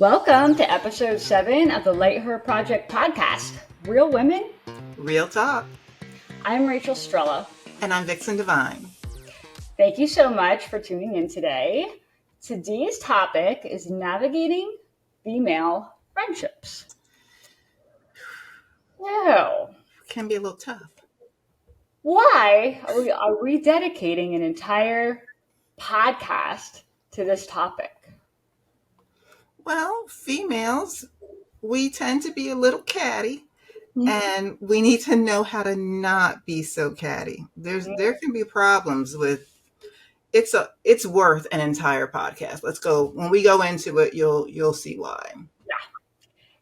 Welcome to episode 7 of the Light Her Project podcast. Real women. Real talk. I'm Rachel Strella. And I'm Vixen Divine. Thank you so much for tuning in today. Today's topic is navigating female friendships. Now, Can be a little tough. why are we dedicating an entire podcast to this topic? Well, females, we tend to be a little catty, and we need to know how to not be so catty. There can be problems with it's worth an entire podcast. Let's go. When we go into it, you'll see why. Yeah,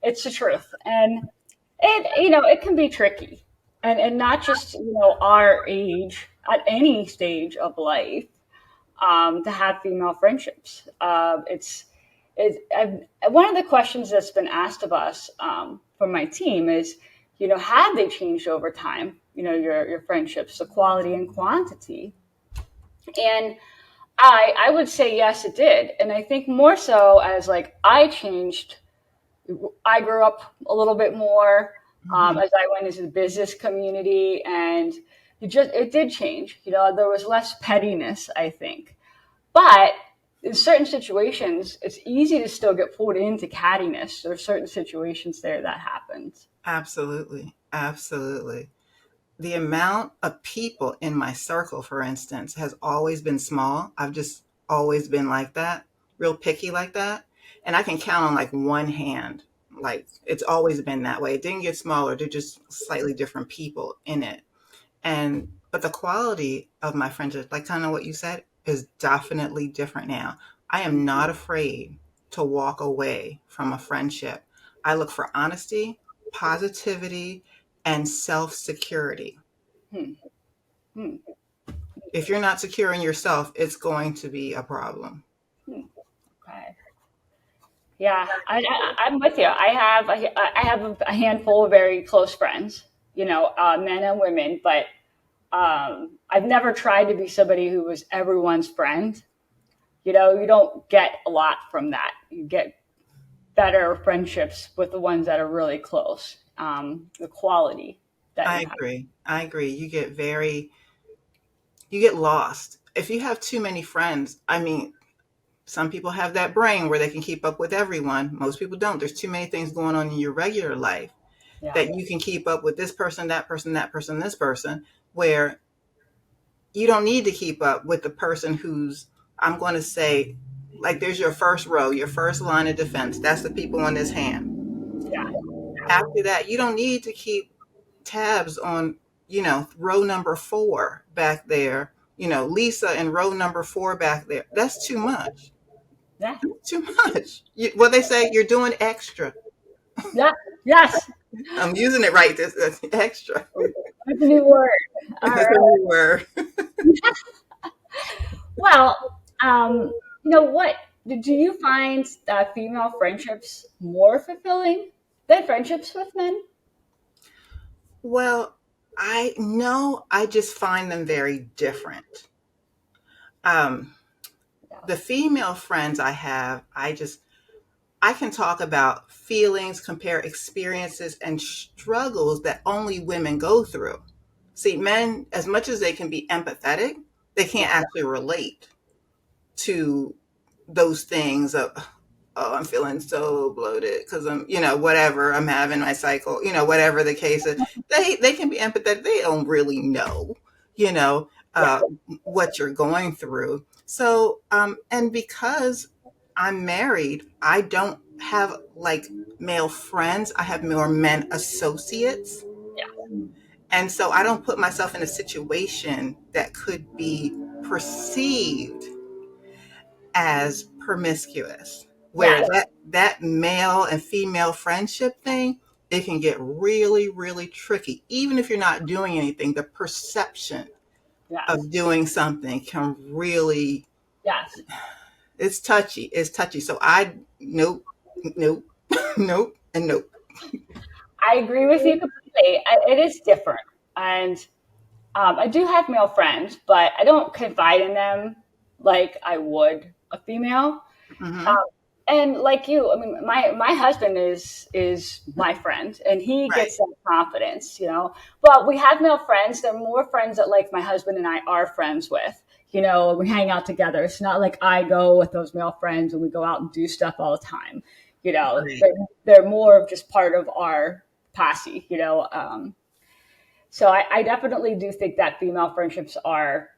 it's the truth. And it can be tricky. And not just, our age at any stage of life, to have female friendships. One of the questions that's been asked of us from my team is, have they changed over time? Your friendships, the quality and quantity. And I would say yes, it did. And I think more so as I changed. I grew up a little bit more as I went into the business community, and it did change. There was less pettiness, I think. But in certain situations, it's easy to still get pulled into cattiness. There are certain situations there that happens. Absolutely. Absolutely. The amount of people in my circle, for instance, has always been small. I've just always been like that, real picky like that. And I can count on one hand. It's always been that way. It didn't get smaller. They're just slightly different people in it. But the quality of my friendship, kind of what you said, is definitely different now. I am not afraid to walk away from a friendship. I look for honesty, positivity, and self-security. If you're not secure in yourself, it's going to be a problem. Okay. Yeah, I'm with you. I have a handful of very close friends, men and women, but I've never tried to be somebody who was everyone's friend. You don't get a lot from that. You get better friendships with the ones that are really close. The quality that I you have. agree. You get lost. If you have too many friends, some people have that brain where they can keep up with everyone. Most people don't. There's too many things going on in your regular life that you can keep up with this person, that person, that person, this person, where you don't need to keep up with the person who's, I'm going to say, there's your first row, your first line of defense. That's the people on this hand. Yeah. After that, you don't need to keep tabs on, row number 4 back there. Lisa in row number 4 back there. That's too much. Yeah. Too much. What they say, you're doing extra. Yeah. Yes. I'm using it right. That's extra. That's a new word. All That's right. a new word. Well, what do you find female friendships more fulfilling than friendships with men? Well, I know I just find them very different. The female friends I have, I can talk about feelings, compare experiences and struggles that only women go through. See, men, as much as they can be empathetic, they can't actually relate to those things of, oh, I'm feeling so bloated because I'm, whatever, I'm having my cycle, whatever the case is. They can be empathetic. They don't really know, what you're going through. So, and because I'm married, I don't have male friends. I have more men associates. Yeah. And so I don't put myself in a situation that could be perceived as promiscuous, where that male and female friendship thing, it can get really, really tricky. Even if you're not doing anything, the perception of doing something can really, it's touchy. So nope, nope, nope, and nope. I agree with you completely. It is different. And I do have male friends, but I don't confide in them like I would a female. Mm-hmm. And like you, I mean, my husband is my friend, and he Right. gets that confidence, you know. But we have male friends. They're more friends that like my husband and I are friends with. You know, we hang out together. It's not like I go with those male friends and we go out and do stuff all the time. You know, Right. they're more of just part of our posse. You know, so I definitely do think that female friendships are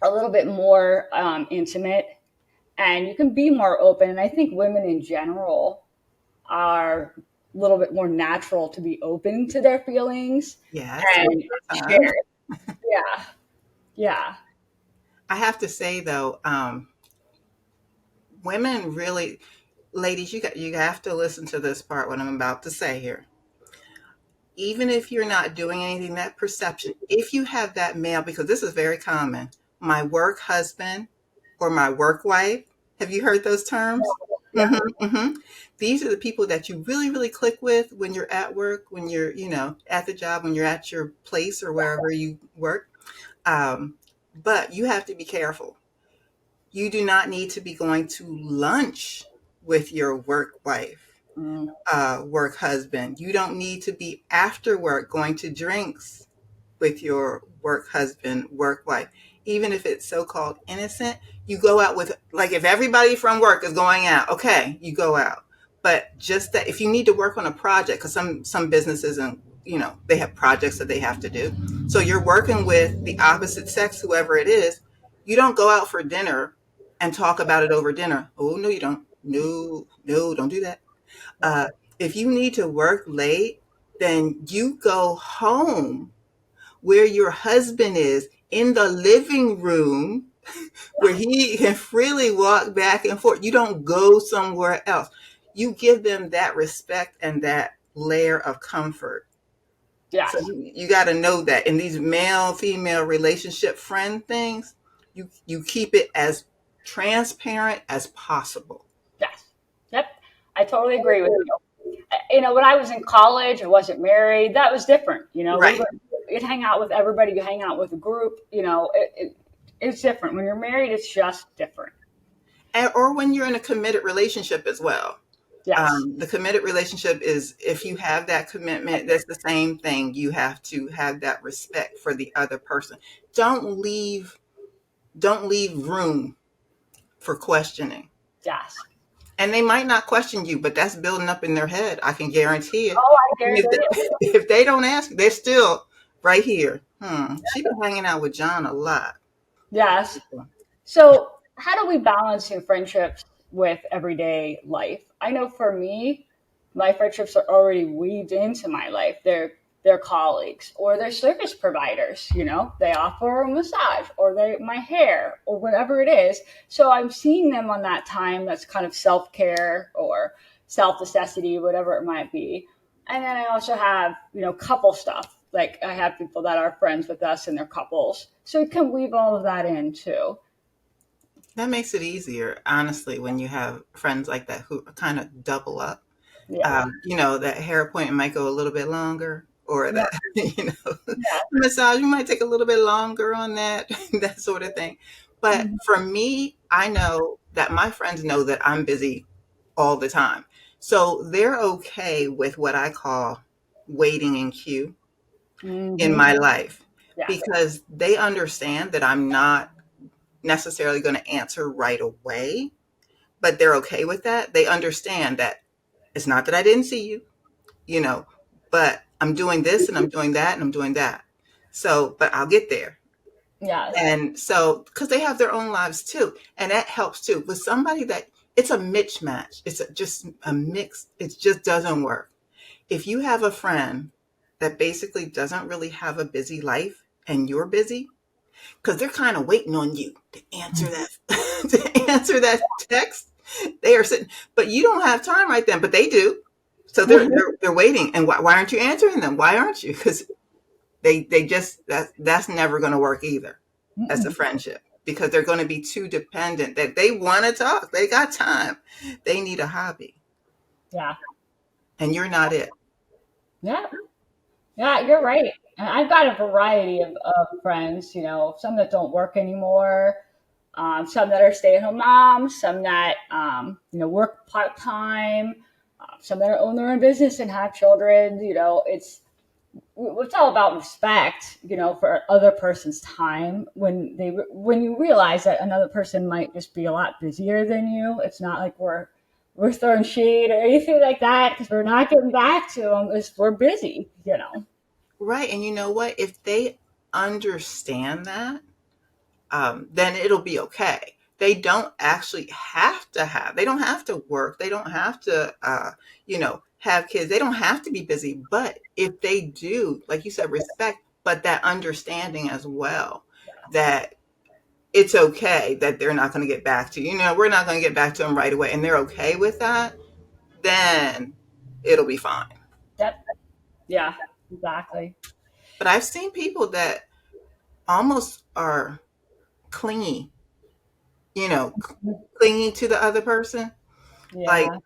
a little bit more intimate, and you can be more open. And I think women in general are a little bit more natural to be open to their feelings Yes. and Most of the share time. it. Yeah, yeah, I have to say though, women really, ladies, you have to listen to this part, what I'm about to say here. Even if you're not doing anything, that perception, if you have that male, because this is very common, my work husband or my work wife, have you heard those terms? yeah, Hmm. These are the people that you really, really click with when you're at work, when you're, at the job, when you're at your place or wherever you work. Um, but you have to be careful. You do not need to be going to lunch with your work wife, mm, work husband. You don't need to be after work going to drinks with your work husband, work wife. Even if it's so called innocent, you go out with, like, if everybody from work is going out, okay, you go out. But just that, if you need to work on a project, because some businesses, and they have projects that they have to do. So you're working with the opposite sex, whoever it is. You don't go out for dinner and talk about it over dinner. Oh no, you don't. No, no, don't do that. uh, if you need to work late, then you go home where your husband is in the living room where he can freely walk back and forth. You don't go somewhere else. You give them that respect and that layer of comfort. So yes, you got to know that in these male female relationship friend things, you keep it as transparent as possible. yes, yep. I totally agree with you. You know, when I was in college, I wasn't married. That was different. You know, we Right. were you'd hang out with everybody. You hang out with a group. You know, it's different. When you're married, it's just different. Or when you're in a committed relationship as well. Yes, The committed relationship is, if you have that commitment, that's the same thing. You have to have that respect for the other person. Don't leave, don't leave room for questioning. yes. And they might not question you, but that's building up in their head. I can guarantee it. Oh, I If guarantee it. they, if they don't ask, they're still right here. She been hanging out with John a lot. Yes. So, how do we balance your friendships with everyday life? I know for me, my friendships are already weaved into my life. They're colleagues or they're service providers. You know, they offer a massage or they my hair or whatever it is. So I'm seeing them on that time. That's kind of self care or self necessity, whatever it might be. And then I also have couple stuff. Like I have people that are friends with us and they're couples. So we can weave all of that in too. That makes it easier, honestly, when you have friends like that who kind of double up. Yeah. That hair appointment might go a little bit longer, or Yeah. that, Yeah. massage, you might take a little bit longer on that, that sort of thing. But Mhm. for me, I know that my friends know that I'm busy all the time. So they're okay with what I call waiting in queue in Mhm. my life, Yes. because they understand that I'm not necessarily going to answer right away, but they're okay with that. They understand that it's not that I didn't see you, you know, but I'm doing this and I'm doing that and I'm doing that. So, but I'll get there. Yes. And so, because they have their own lives too, and that helps too. With somebody that it's a mismatch, just a mix, it just doesn't work. If you have a friend that basically doesn't really have a busy life and you're busy, because they're kind of waiting on you to answer that to answer that text. They are sitting, but you don't have time right then, but they do. So they're waiting, and why aren't you answering them? Why aren't you? Because they just that's never going to work either as a Mm-mm. friendship, because they're going to be too dependent. That they want to talk, they got time, they need a hobby, Yeah. and you're not it. Yeah. Yeah, you're right. And I've got a variety of friends, some that don't work anymore. Some that are stay-at-home moms, some that work part-time, some that own their own business and have children. It's all about respect, for other person's time. When you realize that another person might just be a lot busier than you, it's not like we're throwing shade or anything like that, because we're not getting back to them because we're busy. Right. And you know what? If they understand that, then it'll be okay. They don't actually they don't have to work. They don't have to, have kids. They don't have to be busy. But if they do, like you said, respect, but that understanding as well, that it's okay that they're not going to get back to you. We're not going to get back to them right away, and they're okay with that, then it'll be fine. Yep. Yeah, exactly. But I've seen people that almost are clingy, you know, clingy to the other person. Like, Yeah.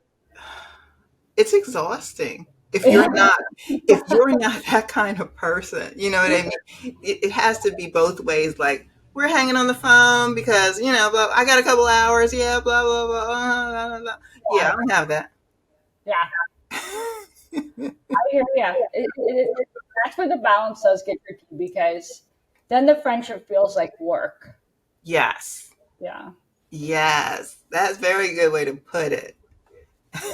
it's exhausting if you're not that kind of person. You know what I mean? It has to be both ways. Like, we're hanging on the phone because blah, I got a couple hours. Yeah, blah blah blah. Blah, blah, blah. Yeah, I don't have that. Yeah. Yeah, that's where the balance does get tricky, because then the friendship feels like work. Yes, Yeah, yes, that's a very good way to put it.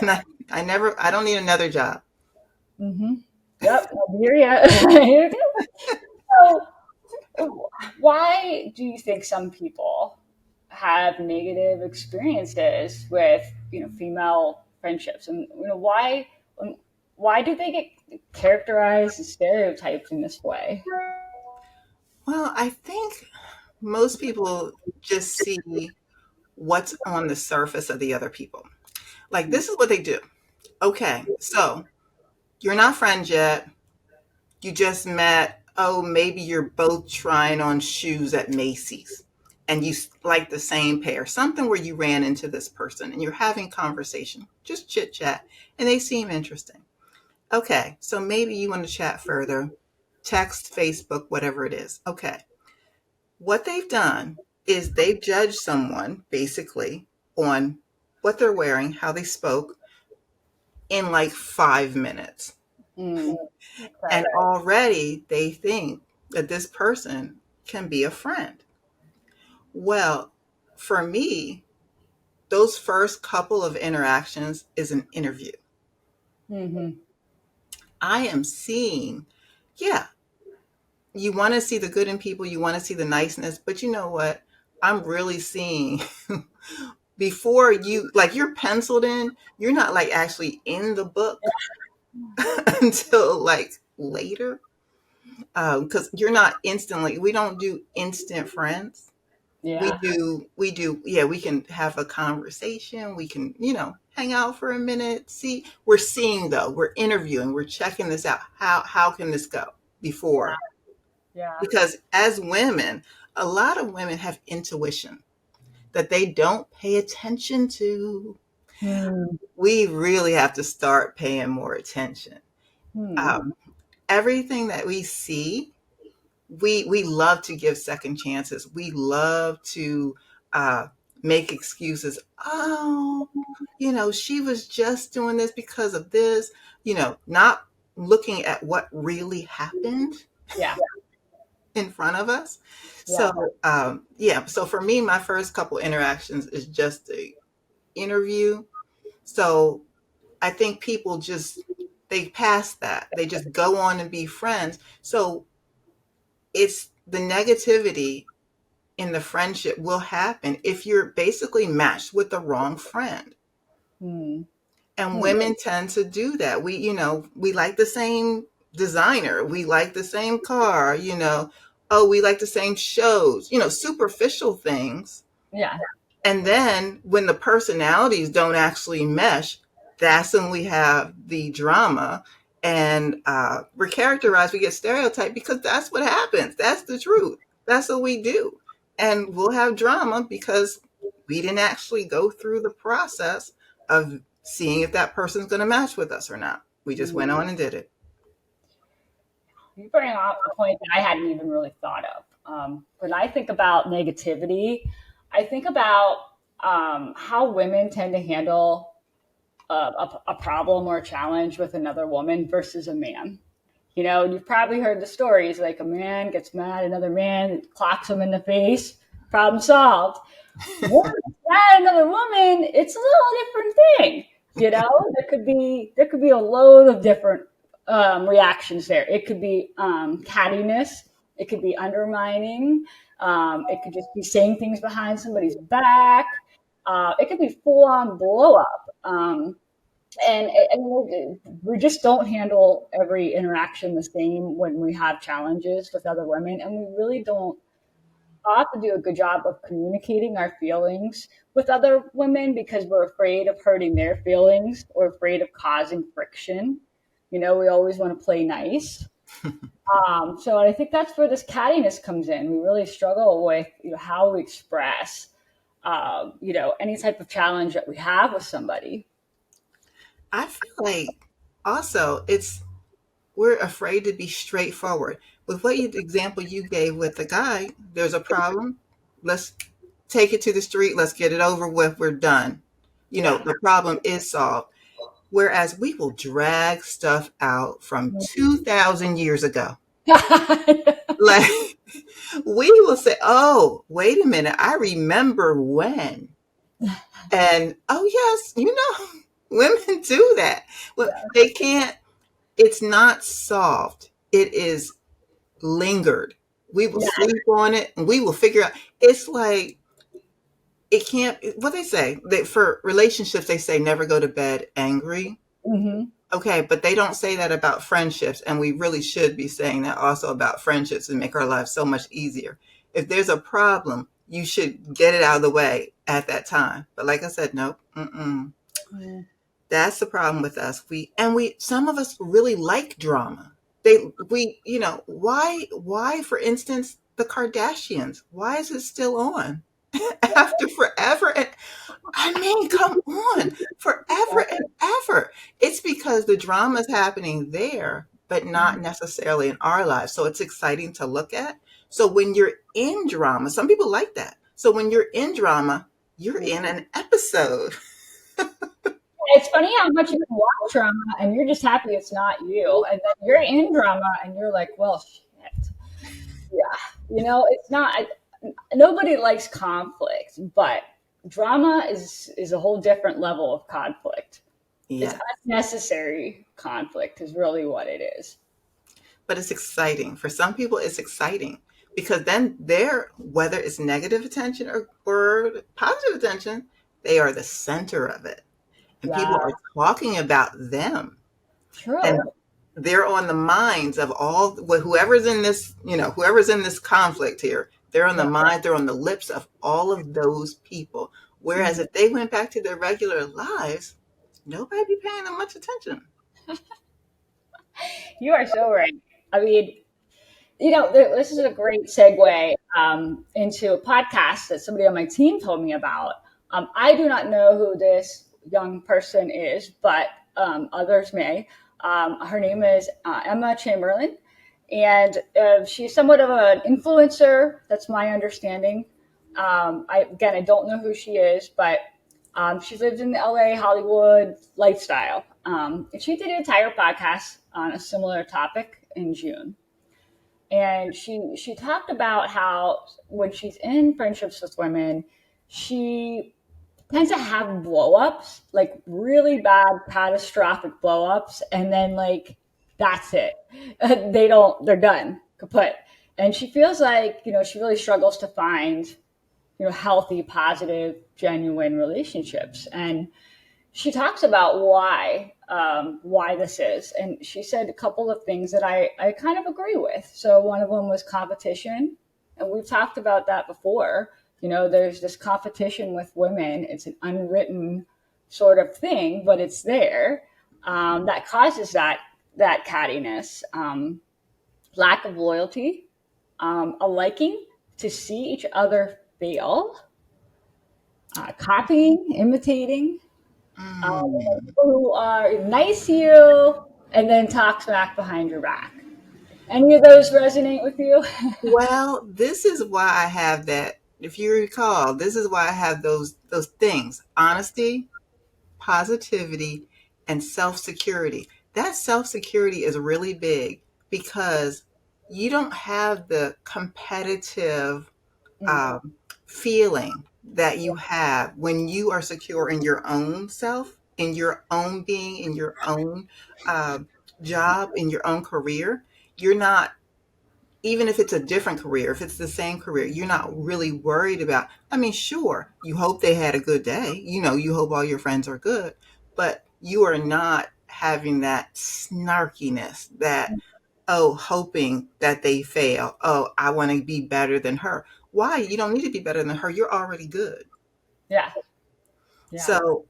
And yeah. I don't need another job. Mm-hmm. Yep, I hear ya. Here you go. So, why do you think some people have negative experiences with female friendships, and why do they get characterized and stereotyped in this way? Well, I think most people just see what's on the surface of the other people. Like, this is what they do. Okay, so you're not friends yet. You just met. Oh, maybe you're both trying on shoes at Macy's and you like the same pair. Something where you ran into this person and you're having conversation, just chit chat, and they seem interesting. Okay, so maybe you want to chat further, text, Facebook, whatever it is. Okay. What they've done is they've judged someone basically on what they're wearing, how they spoke in like 5 minutes. Mm, And okay. already they think that this person can be a friend. Well, for me, those first couple of interactions is an interview. Mm-hmm. I am seeing, yeah, you want to see the good in people, you want to see the niceness, but you know what? I'm really seeing before you, like, you're penciled in, you're not like actually in the book until like later. Because you're not instantly, we don't do instant friends. Yeah. Yeah, we can have a conversation, we can hang out for a minute, see, we're seeing, though, we're interviewing, we're checking this out, how can this go before, Yeah. because as women, a lot of women have intuition that they don't pay attention to. Hmm. We really have to start paying more attention. Hmm. um, Everything that we see, we love to give second chances. We love to uh, make excuses. Oh, she was just doing this because of this. Not looking at what really happened Yeah. in front of us. Yeah. So yeah. So for me, my first couple interactions is just a interview. So I think people just they pass that. They just go on and be friends. So it's the negativity in the friendship will happen if you're basically matched with the wrong friend. Hmm. And Hmm. women tend to do that. We like the same designer, we like the same car, oh, we like the same shows, superficial things. Yeah. And then when the personalities don't actually mesh, that's when we have the drama. And we're characterized, we get stereotyped because that's what happens. That's the truth. That's what we do. And we'll have drama because we didn't actually go through the process of seeing if that person's going to match with us or not. We just went Hmm. on and did it. You bring up a point that I hadn't even really thought of. When I think about negativity, I think about how women tend to handle a problem or a challenge with another woman versus a man. You know, you've probably heard the stories like a man gets mad, another man clocks him in the face, problem solved. Woman gets mad at another woman, it's a little different thing. You know, there could be a load of different reactions there. It could be cattiness, it could be undermining, it could just be saying things behind somebody's back. It could be full on blow up. And we just don't handle every interaction the same when we have challenges with other women, and we really don't often do a good job of communicating our feelings with other women because we're afraid of hurting their feelings or afraid of causing friction. You know, we always want to play nice. So I think that's where this cattiness comes in. We really struggle with, you know, how we express, you know, any type of challenge that we have with somebody. I feel like also it's we're afraid to be straightforward. With the example you gave with the guy, there's a problem. Let's take it to the street. Let's get it over with. We're done. You know, Yeah. the problem is solved. Whereas we will drag stuff out from 2,000 years ago. Like, we will say, oh, wait a minute. I remember when. And, oh, yes, you know, women do that. Well, they can't, it's not solved. It is lingered. We will Yeah. sleep on it and we will figure out. It's like, it can't, what they say, that for relationships, they say never go to bed angry. Hmm. Okay, but they don't say that about friendships, and we really should be saying that also about friendships and make our lives so much easier. If there's a problem, you should get it out of the way at that time. But like I said, nope, that's the problem with us. Some of us really like drama. You know, why, for instance, the Kardashians? Why is it still on after forever? And I mean, come on, forever and ever. It's because the drama is happening there, but not necessarily in our lives. So it's exciting to look at. So when you're in drama, some people like that. So when you're in drama, you're in an episode. It's funny how much you can watch drama and you're just happy it's not you. And then you're in drama and you're like, well, shit. Yeah. You know, it's not, nobody likes conflict, but drama is a whole different level of conflict. It's Yeah, unnecessary conflict, is really what it is. but it's exciting. For some people, it's exciting because then whether it's negative attention or positive attention, they are the center of it. And people Yeah. are talking about them. And True. they're on the minds of whoever's in this, whoever's in this conflict here. They're on the Yeah. mind, they're on the lips of all of those people. Whereas Mhm. if they went back to their regular lives, nobody be paying them much attention. You are so right. I mean, you know, this is a great segue into a podcast that somebody on my team told me about. I do not know who this young person is, but others may. Her name is Emma Chamberlain, and she's somewhat of an influencer. That's my understanding. I don't know who she is, but she lives in the LA Hollywood lifestyle. And she did an entire podcast on a similar topic in June, and she talked about how when she's in friendships with women, she tends to have blow ups, like really bad catastrophic blow ups, and then like that's it. They're done, kaput. And she feels like, you know, she really struggles to find, you know, healthy, positive, genuine relationships. And she talks about why this is, and she said a couple of things that I kind of agree with. So one of them was competition, and we've talked about that before. You know, there's this competition with women. It's an unwritten sort of thing, but it's there, that causes that cattiness, lack of loyalty, a liking to see each other fail, copying, imitating, Mm. people who are nice to you and then talk smack behind your back. Any of those resonate with you? Well, this is why I have that. if you recall, this is why I have those things: honesty, positivity, and self-security. That self-security is really big because you don't have the competitive Mm, um, feeling that you have when you are secure in your own self, in your own being, in your own uh, job, in your own career. You're not, even if it's a different career, if it's the same career, you're not really worried about. I mean, sure, you hope they had a good day. You hope all your friends are good, but you are not having that snarkiness, that, oh, hoping that they fail. Oh, I want to be better than her. Why? You don't need to be better than her. You're already good. yeah, yeah, So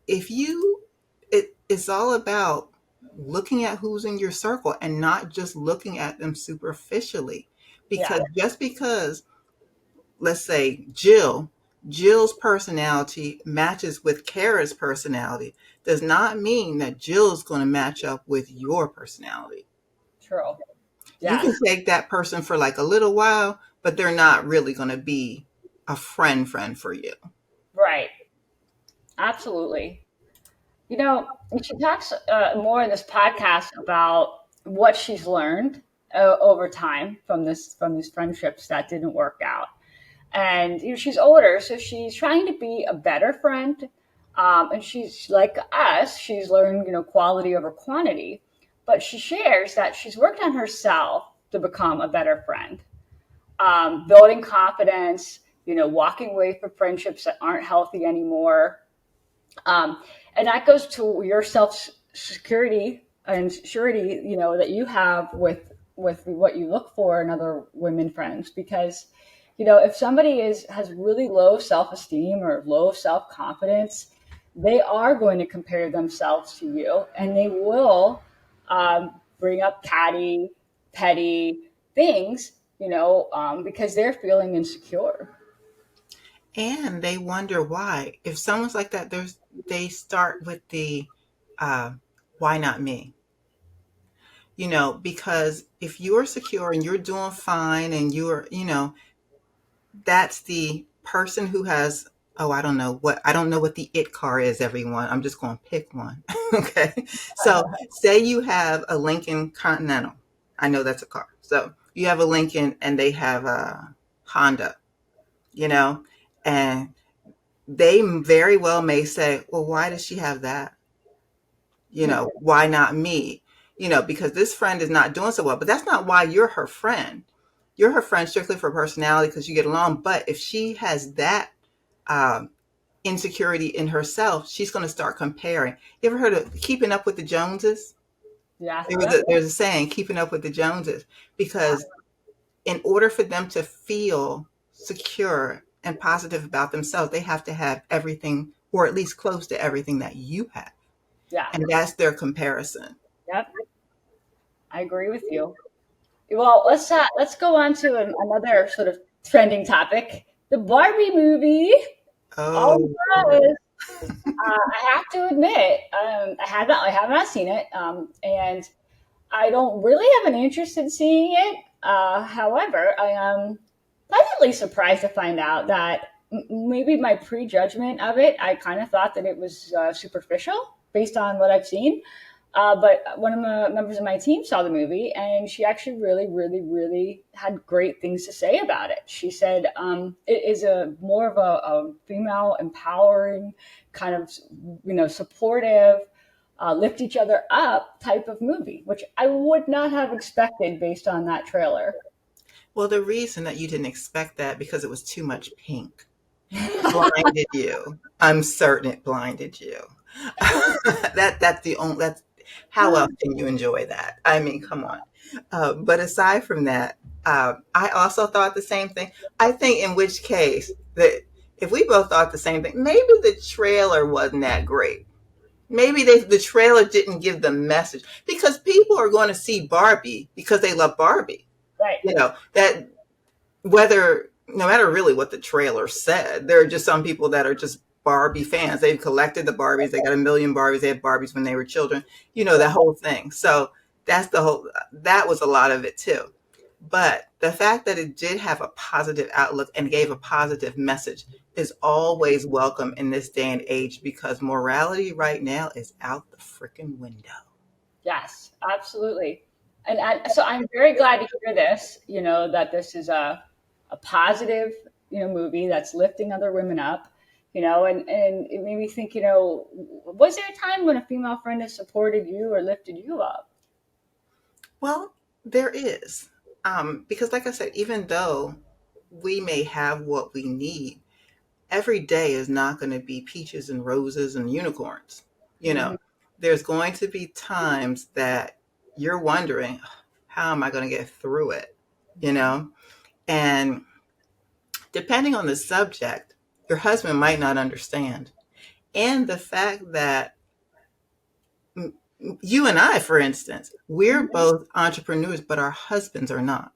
it's all about looking at who's in your circle and not just looking at them superficially. yeah, Because let's say Jill's personality matches with Kara's personality does not mean that Jill's going to match up with your personality. true. You Yes, can take that person for like a little while, but they're not really going to be a friend for you. right. Absolutely. She talks more in this podcast about what she's learned over time from these friendships that didn't work out. And she's older, so she's trying to be a better friend. And she's like us; she's learned quality over quantity. But she shares that she's worked on herself to become a better friend, building confidence. Walking away from friendships that aren't healthy anymore, um, and that goes to your self security and surety, that you have with what you look for in other women friends. Because, if somebody has really low self esteem or low self confidence, they are going to compare themselves to you, and they will bring up catty, petty things, because they're feeling insecure. And they wonder why. If someone's like that, they start with the uh, why not me? Because if you're secure and you're doing fine and that's the person who has, oh, I don't know what the it car is, everyone. I'm just going to pick one. Okay. So say you have a Lincoln Continental. I know that's a car. So you have a Lincoln and they have a Honda, you know, and they very well may say, well, why does she have that? Why not me? Because this friend is not doing so well, but that's not why you're her friend. You're her friend strictly for personality because you get along. But if she has that um, insecurity in herself, she's going to start comparing. You ever heard of keeping up with the Joneses? Yeah, There's a saying, keeping up with the Joneses, because in order for them to feel secure and positive about themselves, they have to have everything, or at least close to everything that you have. yeah, And that's their comparison. yep. I agree with you. Well, let's go on to another sort of trending topic: the Barbie movie. All Oh, because I have to admit, I have not seen it, and I don't really have an interest in seeing it. However, I am pleasantly surprised to find out that maybe my prejudgment of it, I kind of thought that it was superficial based on what I've seen. But one of the members of my team saw the movie, and she actually really, really, really had great things to say about it. She said it is a more of a female empowering kind of, supportive, lift each other up type of movie, which I would not have expected based on that trailer. well, the reason that you didn't expect that because it was too much pink blinded you. I'm certain it blinded you. That's the only that's how else can you enjoy that? I mean, come on. But aside from that, I also thought the same thing. I think in which case that if we both thought the same thing, maybe the trailer wasn't that great. Maybe the trailer didn't give the message because people are going to see Barbie because they love Barbie. Right. That whether no matter really what the trailer said, there are just some people that are just Barbie fans. They've collected the Barbies. They got a million Barbies. They had Barbies when they were children. That whole thing. So that was a lot of it too. But the fact that it did have a positive outlook and gave a positive message is always welcome in this day and age, because morality right now is out the freaking window. Yes, absolutely. And so I'm very glad to hear this, that this is a positive, movie that's lifting other women up, and it made me think, was there a time when a female friend has supported you or lifted you up? Well, there is. Because, like I said, even though we may have what we need, every day is not going to be peaches and roses and unicorns. You Mhm. know, there's going to be times that you're wondering, how am I going to get through it? You know, and depending on the subject, your husband might not understand. And the fact that you and I, for instance, we're Mhm. both entrepreneurs, but our husbands are not.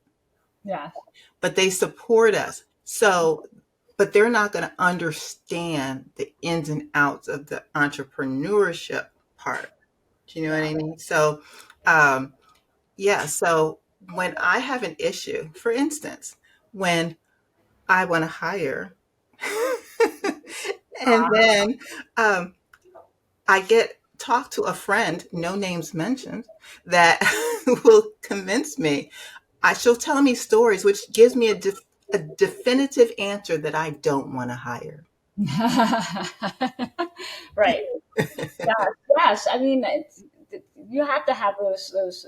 Yes. But they support us. So, but they're not going to understand the ins and outs of the entrepreneurship part. Do you know what Yeah. I mean? So, um, yeah. So when I have an issue, for instance, when I want to hire, and Uh, then um, I get talk to a friend, no names mentioned, that will convince me. She'll tell me stories, which gives me a definitive answer that I don't want to hire. right. Yes. Yes. I mean, you have to have those.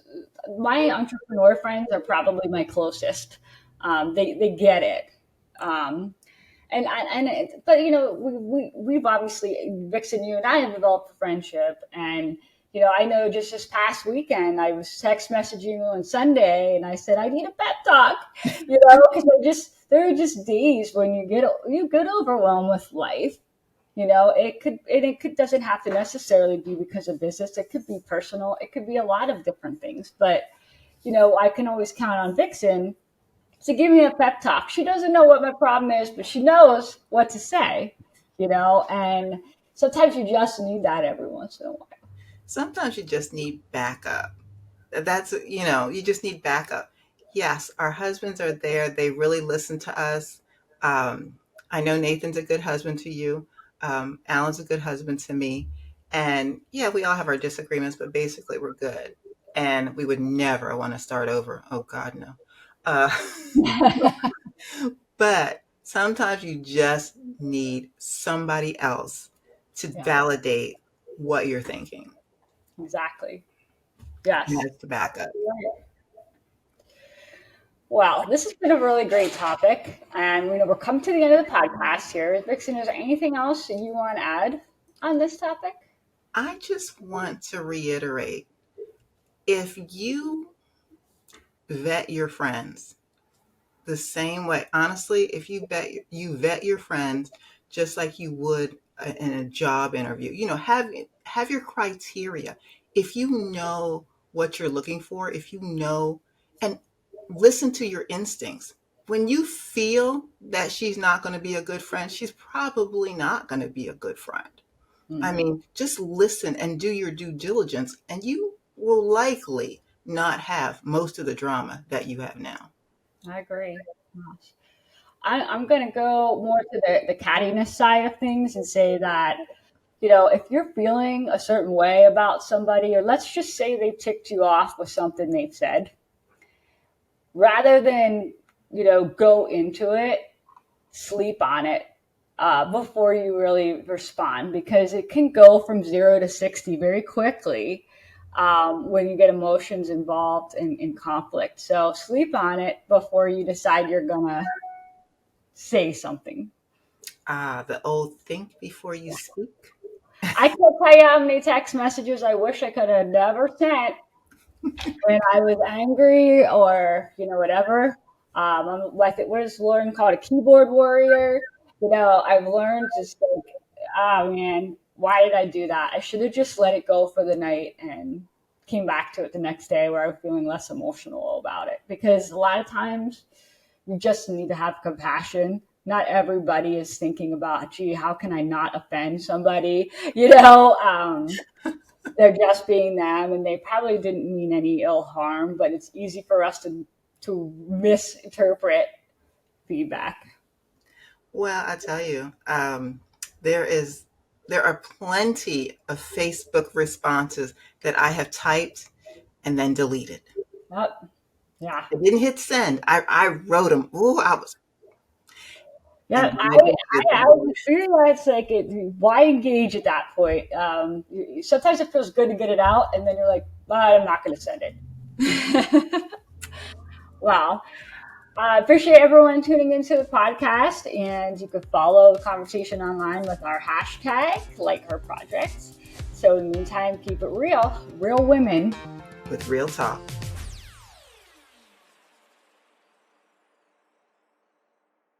My entrepreneur friends are probably my closest. They get it. Um, but we've obviously, Vixen, you and I have developed a friendship, and I know just this past weekend I was text messaging you on Sunday, and I said I need a pep talk, because there are just days when you get overwhelmed with life. It doesn't have to necessarily be because of business. It could be personal. It could be a lot of different things. But I can always count on Vixen to give me a pep talk. She doesn't know what my problem is, but she knows what to say, and sometimes you just need that every once in a while. Sometimes you just need backup. You just need backup. Yes, our husbands are there. They really listen to us. I know Nathan's a good husband to you. Alan's a good husband to me. And yeah, we all have our disagreements, but basically we're good. And we would never want to start over. Oh, God, no. Uh, but sometimes you just need somebody else to Yeah, validate what you're thinking. exactly. And Yes. that's the backup. Well, this has been a really great topic, and we're coming to the end of the podcast here. Vixen, is there anything else that you want to add on this topic? I just want to reiterate, if you vet your friends the same way, honestly, if you vet your friends just like you would in a job interview, have your criteria. If you know what you're looking for, if you know, and listen to your instincts. When you feel that she's not going to be a good friend, she's probably not going to be a good friend. I Hmm. mean, just listen and do your due diligence, and you will likely not have most of the drama that you have now. I agree. Yes. I'm going to go more to the cattiness side of things and say that, if you're feeling a certain way about somebody, or let's just say they ticked you off with something they've said, rather than, go into it, sleep on it before you really respond, because it can go from 0 to 60 very quickly when you get emotions involved in conflict. So sleep on it before you decide you're going to say something. The old think before you speak. I can't tell you how many text messages I wish I could have never sent when I was angry or whatever. I'm like, what is Lauren called, a keyboard warrior? I've learned just like, ah man, why did I do that? I should have just let it go for the night and came back to it the next day where I was feeling less emotional about it. Because a lot of times you just need to have compassion. Not everybody is thinking about, gee, how can I not offend somebody? They're just being them, and they probably didn't mean any ill harm, but it's easy for us to misinterpret feedback? Well, I tell you, there is there are plenty of Facebook responses that I have typed and then deleted. Yep. Yeah. I didn't hit send. I wrote them. Ooh, I was, and Yeah, then I didn't hit I delete. realize like why engage at that point? Sometimes it feels good to get it out, and then you're like, I'm not going to send it. Wow. I appreciate everyone tuning into the podcast, and you can follow the conversation online with our hashtag, like her projects. So in the meantime, keep it real, real women With real talk.